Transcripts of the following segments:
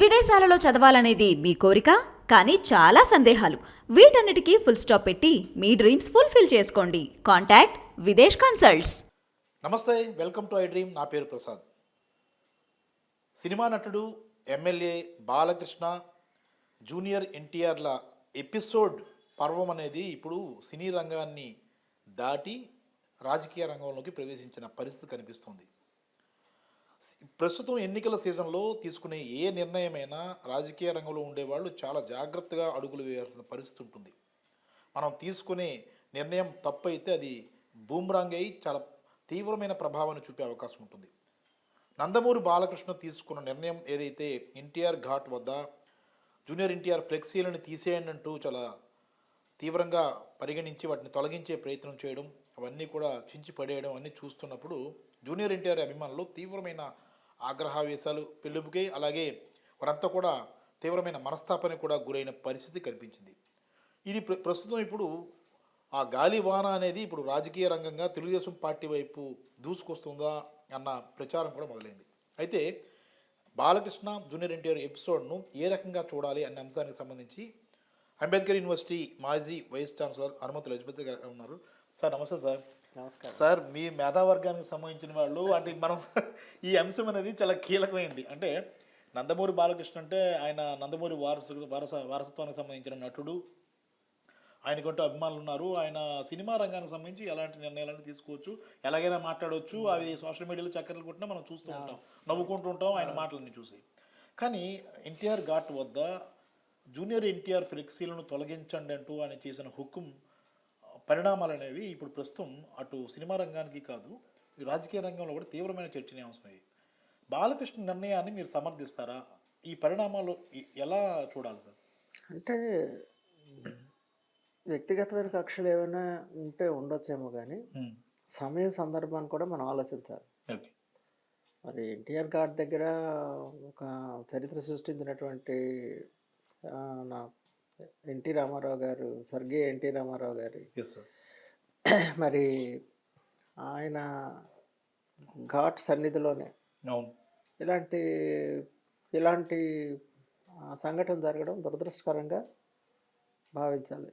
విదేశాలలో చదవాలనేది మీ కోరిక, కానీ చాలా సందేహాలు. వీటన్నిటికీ ఫుల్ స్టాప్ పెట్టి మీ డ్రీమ్స్ ఫుల్ఫిల్ చేసుకోండి. Contact Videsh consults. నమస్తే, వెల్కమ్ టు ఐ డ్రీమ్. నా పేరు ప్రసాద్. సినిమా నటుడు, ఎమ్మెల్యే బాలకృష్ణ జూనియర్ ఎన్టీఆర్ల ఎపిసోడ్ పర్వం అనేది ఇప్పుడు సినీ రంగాన్ని దాటి రాజకీయ రంగంలోకి ప్రవేశించిన పరిస్థితి కనిపిస్తుంది. ప్రస్తుతం ఎన్నికల సీజన్లో తీసుకునే ఏ నిర్ణయమైనా రాజకీయ రంగంలో ఉండేవాళ్ళు చాలా జాగ్రత్తగా అడుగులు వేయాల్సిన పరిస్థితి ఉంటుంది. మనం తీసుకునే నిర్ణయం తప్పు అయితే అది బూమ్రాంగ్ అయి చాలా తీవ్రమైన ప్రభావాన్ని చూపే అవకాశం ఉంటుంది. నందమూరి బాలకృష్ణ తీసుకున్న నిర్ణయం ఏదైతే ఎన్టీఆర్ ఘాట్ వద్ద జూనియర్ ఎన్టీఆర్ ఫ్లెక్సీలను తీసేయండి అంటూ చాలా తీవ్రంగా పరిగణించి వాటిని తొలగించే ప్రయత్నం చేయడం, అవన్నీ కూడా చించి పడేయడం అన్నీ చూస్తున్నప్పుడు జూనియర్ ఎన్టీఆర్ అభిమానులు తీవ్రమైన ఆగ్రహావేశాలు పెళ్ళుబుకాయి. అలాగే వారంతా కూడా తీవ్రమైన మనస్తాపానికి కూడా గురైన పరిస్థితి కనిపించింది. ఇది ప్రస్తుతం ఇప్పుడు ఆ గాలి వాన అనేది ఇప్పుడు రాజకీయ రంగంగా తెలుగుదేశం పార్టీ వైపు దూసుకొస్తుందా అన్న ప్రచారం కూడా మొదలైంది. అయితే బాలకృష్ణ జూనియర్ ఎన్టీఆర్ ఎపిసోడ్ను ఏ రకంగా చూడాలి అనే అంశానికి సంబంధించి అంబేద్కర్ యూనివర్సిటీ మాజీ వైస్ ఛాన్సలర్ హనుమంతు లజపతి గారు ఉన్నారు. సార్ నమస్తే. సార్ నమస్కారం సార్, మీ మేధావర్గానికి సంబంధించిన వాళ్ళు అంటే మనం ఈ అంశం అనేది చాలా కీలకమైంది. అంటే నందమూరి బాలకృష్ణ అంటే ఆయన నందమూరి వారసత్వానికి సంబంధించిన నటుడు, ఆయనకంటూ అభిమానులు ఉన్నారు. ఆయన సినిమా రంగానికి సంబంధించి ఎలాంటి నిర్ణయాలను తీసుకోవచ్చు, ఎలాగైనా మాట్లాడవచ్చు. అవి సోషల్ మీడియాలో చక్కర్లు కొట్టినా మనం చూస్తూ ఉంటాం, నవ్వుకుంటూ ఉంటాం ఆయన మాటలన్నీ చూసి. కానీ ఎన్టీఆర్ ఘాట్ వద్ద జూనియర్ ఎన్టీఆర్ ఫ్లెక్సీలను తొలగించండి అంటూ ఆయన చేసిన హుకుం పరిణామాలు అనేవి ఇప్పుడు ప్రస్తుతం అటు సినిమా రంగానికి కాదు, రాజకీయ రంగంలో కూడా తీవ్రమైన చర్చనీయాంశమయ్యాయి. బాలకృష్ణ నిర్ణయాన్ని మీరు సమర్థిస్తారా? ఈ పరిణామాలు ఎలా చూడాలి సార్? అంటే వ్యక్తిగతమైన కక్షలు ఏమైనా ఉంటే ఉండొచ్చేమో, కానీ సమయం సందర్భాన్ని కూడా మనం ఆలోచించాలి. మరి ఎన్టీఆర్ ఘాట్ దగ్గర ఒక చరిత్ర సృష్టించినటువంటి నా ఎన్టీ రామారావు గారు, స్వర్గీయ ఎన్టీ రామారావు గారి మరి ఆయన ఘాట్ సన్నిధిలోనే ఇలాంటి ఇలాంటి సంఘటన జరగడం దురదృష్టకరంగా భావించాలి.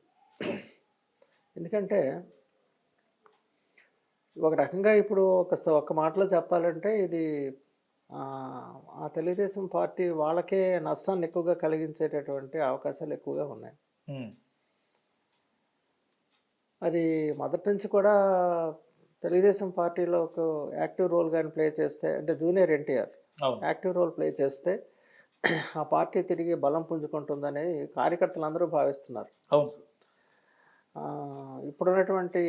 ఎందుకంటే ఒక రకంగా ఇప్పుడు ఒక మాటలో చెప్పాలంటే ఇది ఆ తెలుగుదేశం పార్టీ వాళ్ళకే నష్టాన్ని ఎక్కువగా కలిగించేటటువంటి అవకాశాలు ఎక్కువగా ఉన్నాయి. మరి మొదటి నుంచి కూడా తెలుగుదేశం పార్టీలో ఒక యాక్టివ్ రోల్ కానీ ప్లే చేస్తే, అంటే junior NTR active role play చేస్తే ఆ పార్టీ తిరిగి బలం పుంజుకుంటుందని కార్యకర్తలు అందరూ భావిస్తున్నారు. ఇప్పుడున్నటువంటి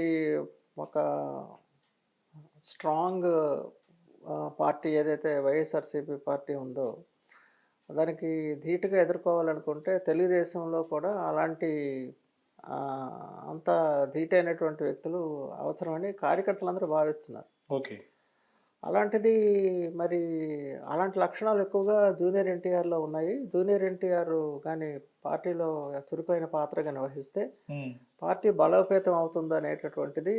ఒక స్ట్రాంగ్ పార్టీ ఏదైతే వైఎస్ఆర్సీపీ పార్టీ ఉందో దానికి ధీటుగా ఎదుర్కోవాలనుకుంటే తెలుగుదేశంలో కూడా అలాంటి అంత ధీటైనటువంటి వ్యక్తులు అవసరమని కార్యకర్తలందరూ భావిస్తున్నారు. ఓకే, అలాంటిది మరి అలాంటి లక్షణాలు ఎక్కువగా జూనియర్ ఎన్టీఆర్లో ఉన్నాయి. జూనియర్ ఎన్టీఆర్ కానీ పార్టీలో చురుకైన పాత్రగా నిర్వహిస్తే పార్టీ బలోపేతం అవుతుంది అనేటటువంటిది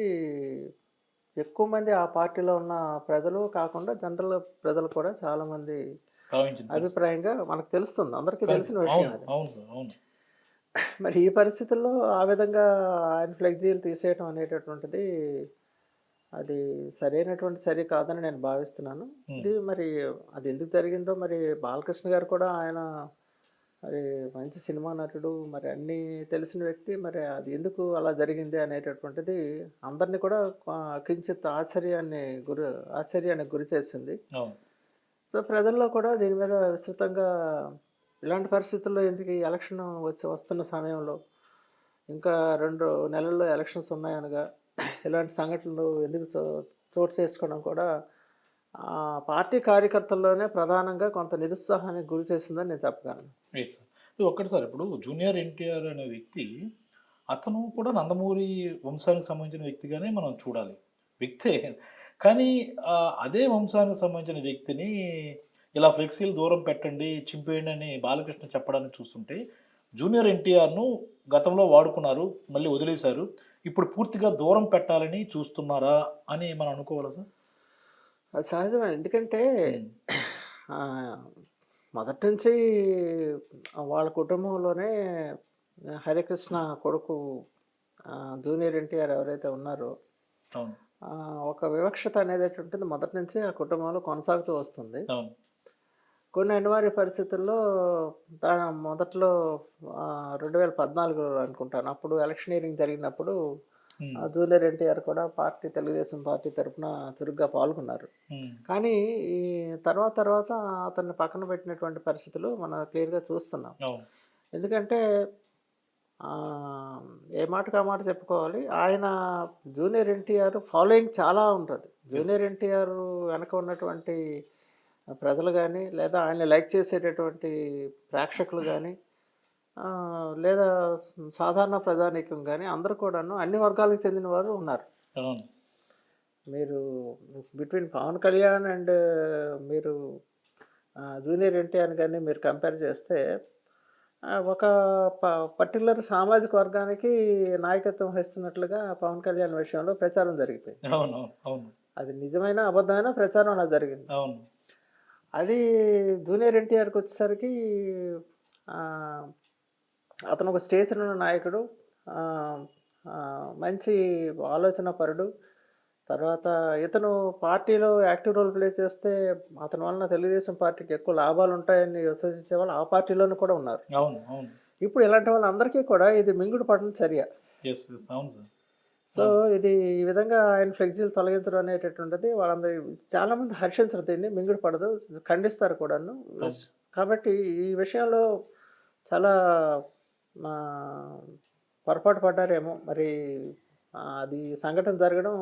ఎక్కువ మంది ఆ పార్టీలో ఉన్న ప్రజలు కాకుండా జనరల్ ప్రజలు కూడా చాలామంది అభిప్రాయంగా మనకు తెలుస్తుంది, అందరికీ తెలిసిన విషయం అది. మరి ఈ పరిస్థితుల్లో ఆ విధంగా ఆయన ఫ్లెక్సీలు తీసేయటం అనేటటువంటిది అది సరైనటువంటి చర్య కాదని నేను భావిస్తున్నాను. ఇది మరి అది ఎందుకు జరిగిందో, మరి బాలకృష్ణ గారు కూడా ఆయన మరి మంచి సినిమా నటుడు, మరి అన్నీ తెలిసిన వ్యక్తి, మరి అది ఎందుకు అలా జరిగింది అనేటటువంటిది అందరినీ కూడా కించిత్ ఆశ్చర్యానికి గురి చేసింది. సో ప్రజల్లో కూడా దీని మీద విస్తృతంగా ఇలాంటి పరిస్థితుల్లో ఎందుకు ఈ ఎలక్షన్ వస్తున్న సమయంలో ఇంకా 2 నెలల్లో ఎలక్షన్స్ ఉన్నాయనగా ఇలాంటి సంఘటనలు ఎందుకు చోటు చేసుకోవడం కూడా పార్టీ కార్యకర్తల్లోనే ప్రధానంగా కొంత నిరుత్సాహానికి గురి చేసిందని నేను చెప్పగలను. ఒక్కటి సార్, ఇప్పుడు జూనియర్ ఎన్టీఆర్ అనే వ్యక్తి, అతను కూడా నందమూరి వంశానికి సంబంధించిన వ్యక్తిగానే మనం చూడాలి, వ్యక్తే. కానీ అదే వంశానికి సంబంధించిన వ్యక్తిని ఇలా ఫ్లెక్సీలు దూరం పెట్టండి, చింపేయండి అని బాలకృష్ణ చెప్పడానికి చూస్తుంటే, జూనియర్ ఎన్టీఆర్ను గతంలో వాడుకున్నారు, మళ్ళీ వదిలేశారు, ఇప్పుడు పూర్తిగా దూరం పెట్టాలని చూస్తున్నారా అని మనం అనుకోవాలా సార్? అది సహజమే. ఎందుకంటే మొదటి నుంచి వాళ్ళ కుటుంబంలోనే హరికృష్ణ కొడుకు జూనియర్ ఎన్టీఆర్ ఎవరైతే ఉన్నారో అవును ఒక వివక్షత అనేది ఉంటుంది మొదటి నుంచి ఆ కుటుంబంలో కొనసాగుతూ వస్తుంది. అవును కొన్ని అనివార్య పరిస్థితుల్లో మొదట్లో 2014 అనుకుంటాను, అప్పుడు ఎలక్షనీరింగ్ జరిగినప్పుడు జూనియర్ ఎన్టీఆర్ కూడా తెలుగుదేశం పార్టీ తరఫున చురుగ్గా పాల్గొన్నారు. కానీ ఈ తర్వాత అతన్ని పక్కన పెట్టినటువంటి పరిస్థితులు మనం క్లియర్గా చూస్తున్నాం. అవును ఎందుకంటే ఏ మాటకు ఆ మాట చెప్పుకోవాలి, ఆయన జూనియర్ ఎన్టీఆర్ ఫాలోయింగ్ చాలా ఉంటుంది. జూనియర్ ఎన్టీఆర్ వెనక ఉన్నటువంటి ప్రజలు కానీ, లేదా ఆయన్ని లైక్ చేసేటటువంటి ప్రేక్షకులు కానీ, లేదా సాధారణ ప్రజానీకం కానీ అందరూ కూడాను అన్ని వర్గాలకు చెందిన వారు ఉన్నారు. అవును మీరు బిట్వీన్ పవన్ కళ్యాణ్ అండ్ మీరు జూనియర్ ఎన్టీఆర్ కానీ మీరు కంపేర్ చేస్తే ఒక పర్టికులర్ సామాజిక వర్గానికి నాయకత్వం వహిస్తున్నట్లుగా పవన్ కళ్యాణ్ విషయంలో ప్రచారం జరిగిపోయింది. అవును అవును అది నిజమైన అబద్ధమైన ప్రచారం అలా జరిగింది. అవును అది జూనియర్ ఎన్టీఆర్కి వచ్చేసరికి అతను ఒక స్టేజ్ ఉన్న నాయకుడు, మంచి ఆలోచన పరుడు. తర్వాత ఇతను పార్టీలో యాక్టివ్ రోల్ ప్లే చేస్తే అతని వలన తెలుగుదేశం పార్టీకి ఎక్కువ లాభాలు ఉంటాయని విశ్వసించే వాళ్ళు ఆ పార్టీలోనూ కూడా ఉన్నారు. అవును అవును ఇప్పుడు ఇలాంటి వాళ్ళందరికీ కూడా ఇది మింగుడు పడిన చర్య. అవును సార్. సో ఇది ఈ విధంగా ఆయన ఫ్లెక్సీలు తొలగించడం అనేటటువంటిది వాళ్ళందరూ చాలామంది హర్షించరు, దీన్ని మింగుడు పడదు, ఖండిస్తారు కూడాను. కాబట్టి ఈ విషయంలో చాలా పొరపాటు పడ్డారేమో మరి. అది సంఘటన జరగడం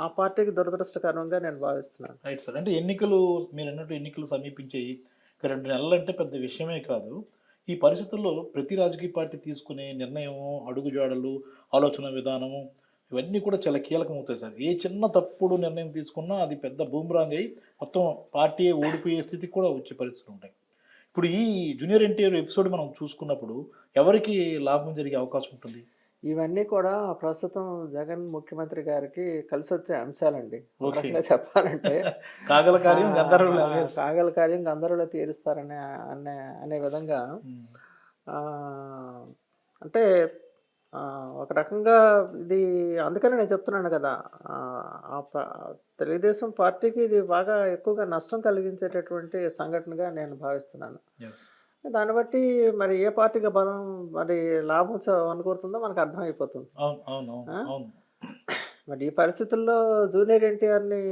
ఆ పార్టీకి దురదృష్టకరంగా నేను భావిస్తున్నాను. Right sir. అంటే ఎన్నికలు మీరు అన్నట్టు ఎన్నికలు సమీపించాయి, 2 నెలలు అంటే పెద్ద విషయమే కాదు. ఈ పరిస్థితుల్లో ప్రతి రాజకీయ పార్టీ తీసుకునే నిర్ణయము, అడుగుజాడలు, ఆలోచన విధానము ఇవన్నీ కూడా చాలా కీలకమవుతాయి సార్. ఏ చిన్న తప్పుడు నిర్ణయం తీసుకున్నా అది పెద్ద బూమ్రాంగ్ అయ్యి మొత్తం పార్టీ ఓడిపోయే స్థితికి కూడా వచ్చే పరిస్థితులు ఉంటాయి. ఇప్పుడు ఈ జూనియర్ ఎన్టీఆర్ ఎపిసోడ్ మనం చూసుకున్నప్పుడు ఎవరికి లాభం జరిగే అవకాశం ఉంటుంది? ఇవన్నీ కూడా ప్రస్తుతం జగన్ ముఖ్యమంత్రి గారికి కలిసి వచ్చే అంశాలండి. చెప్పాలంటే కాగల కార్యం గందరలో తీరుస్తారనే అనే విధంగా. అంటే ఒక రకంగా ఇది అందుకనే నేను చెప్తున్నాను కదా, తెలుగుదేశం పార్టీకి ఇది బాగా ఎక్కువగా నష్టం కలిగించేటటువంటి సంఘటనగా నేను భావిస్తున్నాను. దాన్ని బట్టి మరి ఏ పార్టీకి బలం మరి లాభం అనుకుంటుందో మనకు అర్థమైపోతుంది. మరి ఈ పరిస్థితుల్లో జూనియర్ ఎన్టీఆర్ని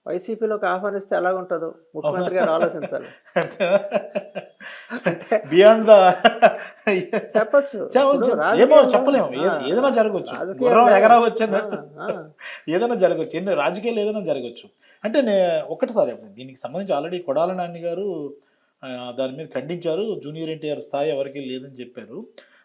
వైసీపీలోకి ఆహ్వానిస్తే ఎలా ఉంటుందో ముఖ్యమంత్రి గారు ఆలోచించాలి. బియాండ్ చెప్పచ్చు, చెప్పలేము, ఏదైనా జరగవచ్చు, ఎగరవచ్చు, ఏదైనా జరగవచ్చు, ఎన్ని రాజకీయాలు ఏదైనా జరగవచ్చు. అంటే ఒక్కటిసారి దీనికి సంబంధించి ఆల్రెడీ కొడాల నాని గారు దాని మీద ఖండించారు, జూనియర్ ఎన్టీఆర్ స్థాయి ఎవరికి లేదని చెప్పారు.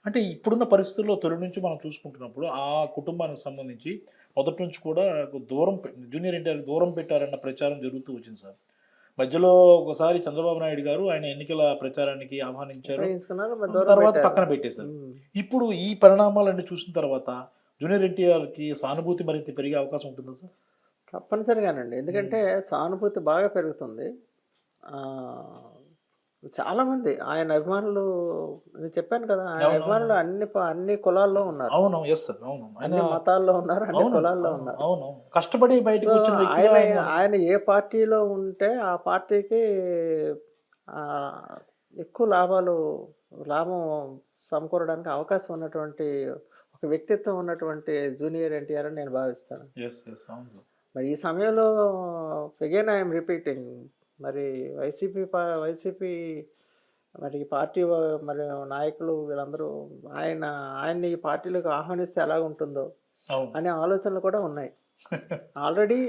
అంటే ఇప్పుడున్న పరిస్థితుల్లో తొలి నుంచి మనం చూసుకుంటున్నప్పుడు ఆ కుటుంబానికి సంబంధించి మొదటి నుంచి కూడా దూరం జూనియర్ ఎన్టీఆర్ దూరం పెట్టారన్న ప్రచారం జరుగుతూ వచ్చింది సార్. మధ్యలో ఒకసారి చంద్రబాబు నాయుడు గారు ఆయన ఎన్నికల ప్రచారానికి ఆహ్వానించారు, తర్వాత పక్కన పెట్టేశారు. ఇప్పుడు ఈ పరిణామాలన్నీ చూసిన తర్వాత జూనియర్ ఎన్టీఆర్కి సానుభూతి మరింత పెరిగే అవకాశం ఉంటుందా సార్? తప్పనిసరిగానండి, ఎందుకంటే సానుభూతి బాగా పెరుగుతుంది. చాలా మంది ఆయన అభిమానులు, నేను చెప్పాను కదా, ఆయన అభిమానులు అన్ని కులాల్లో ఉన్నారు, అన్ని మతాల్లో ఉన్నారు, అన్ని కులాల్లో ఉన్నారు. కష్టపడి ఆయన ఏ పార్టీలో ఉంటే ఆ పార్టీకి ఎక్కువ లాభం సమకూరడానికి అవకాశం ఉన్నటువంటి ఒక వ్యక్తిత్వం ఉన్నటువంటి జూనియర్ ఎన్టీఆర్ అని నేను భావిస్తాను. మరి ఈ సమయంలో అగైన్ ఐఎమ్ రిపీటింగ్, మరి వైసీపీ మరి పార్టీ మరి నాయకులు వీళ్ళందరూ ఆయన్ని ఈ పార్టీలోకి ఆహ్వానిస్తే ఎలా ఉంటుందో అనే ఆలోచనలు కూడా ఉన్నాయి. ఆల్రెడీ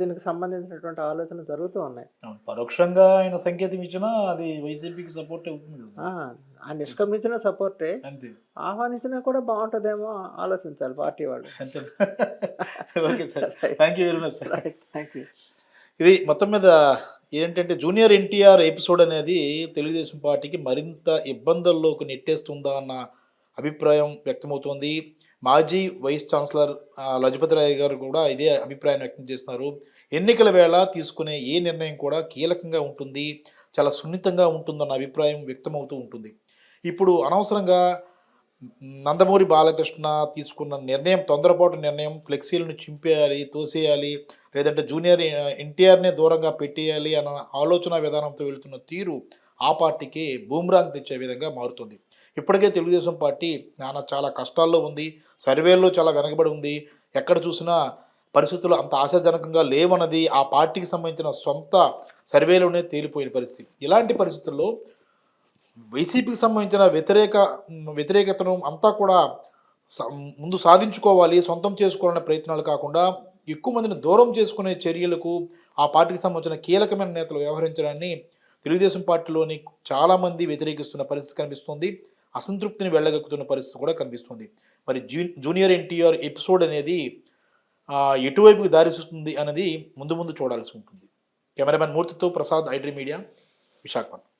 దీనికి సంబంధించినటువంటి ఆలోచన జరుగుతూ ఉన్నాయి. పరోక్షంగా ఆయన సంకేతం ఇచ్చినా అది వైసీపీకి సపోర్ట్ అవుతుంది. ఆ నిష్క్రమించిన సపోర్టే, ఆహ్వానించినా కూడా బాగుంటుందేమో ఆలోచించాలి పార్టీ వాళ్ళు. ఇది మొత్తం మీద ఏంటంటే జూనియర్ ఎన్టీఆర్ ఎపిసోడ్ అనేది తెలుగుదేశం పార్టీకి మరింత ఇబ్బందుల్లోకి నెట్టేస్తుందా అన్న అభిప్రాయం వ్యక్తమవుతోంది. మాజీ వైస్ ఛాన్సలర్ లజపతి రాయ్ గారు కూడా ఇదే అభిప్రాయం వ్యక్తం చేస్తున్నారు. ఎన్నికల వేళ తీసుకునే ఏ నిర్ణయం కూడా కీలకంగా ఉంటుంది, చాలా సున్నితంగా ఉంటుందన్న అభిప్రాయం వ్యక్తమవుతూ ఉంటుంది. ఇప్పుడు అనవసరంగా నందమూరి బాలకృష్ణ తీసుకున్న నిర్ణయం, తొందరపాటు నిర్ణయం, ఫ్లెక్సీలను చింపేయాలి, తోసేయాలి, లేదంటే జూనియర్ ఎన్టీఆర్‌నే దూరంగా పెట్టేయాలి అన్న ఆలోచన విధానంతో వెళ్తున్న తీరు ఆ పార్టీకి బూమ్రాంగ్ తెచ్చే విధంగా మారుతుంది. ఇప్పటికే తెలుగుదేశం పార్టీ చాలా కష్టాల్లో ఉంది. సర్వేల్లో చాలా వెనకబడి ఉంది. ఎక్కడ చూసినా పరిస్థితులు అంత ఆశాజనకంగా లేవన్నది ఆ పార్టీకి సంబంధించిన సొంత సర్వేలోనే తేలిపోయిన పరిస్థితి. ఇలాంటి పరిస్థితుల్లో వైసీపీకి సంబంధించిన వ్యతిరేకతను అంతా కూడా స ముందు సాధించుకోవాలి, సొంతం చేసుకోవాలనే ప్రయత్నాలు కాకుండా, ఎక్కువ మందిని దూరం చేసుకునే చర్యలకు ఆ పార్టీకి సంబంధించిన కీలకమైన నేతలు వ్యవహరించడాన్ని తెలుగుదేశం పార్టీలోని చాలామంది వ్యతిరేకిస్తున్న పరిస్థితి కనిపిస్తుంది. అసంతృప్తిని వెళ్ళగక్కుతున్న పరిస్థితి కూడా కనిపిస్తుంది. మరి జూనియర్ ఎన్టీఆర్ ఎపిసోడ్ అనేది ఎటువైపుకి దారితీస్తుంది అన్నది ముందు ముందు చూడాల్సి ఉంటుంది. కెమెరామెన్ మూర్తితో ప్రసాద్, ఐడ్రీ మీడియా, విశాఖపట్నం.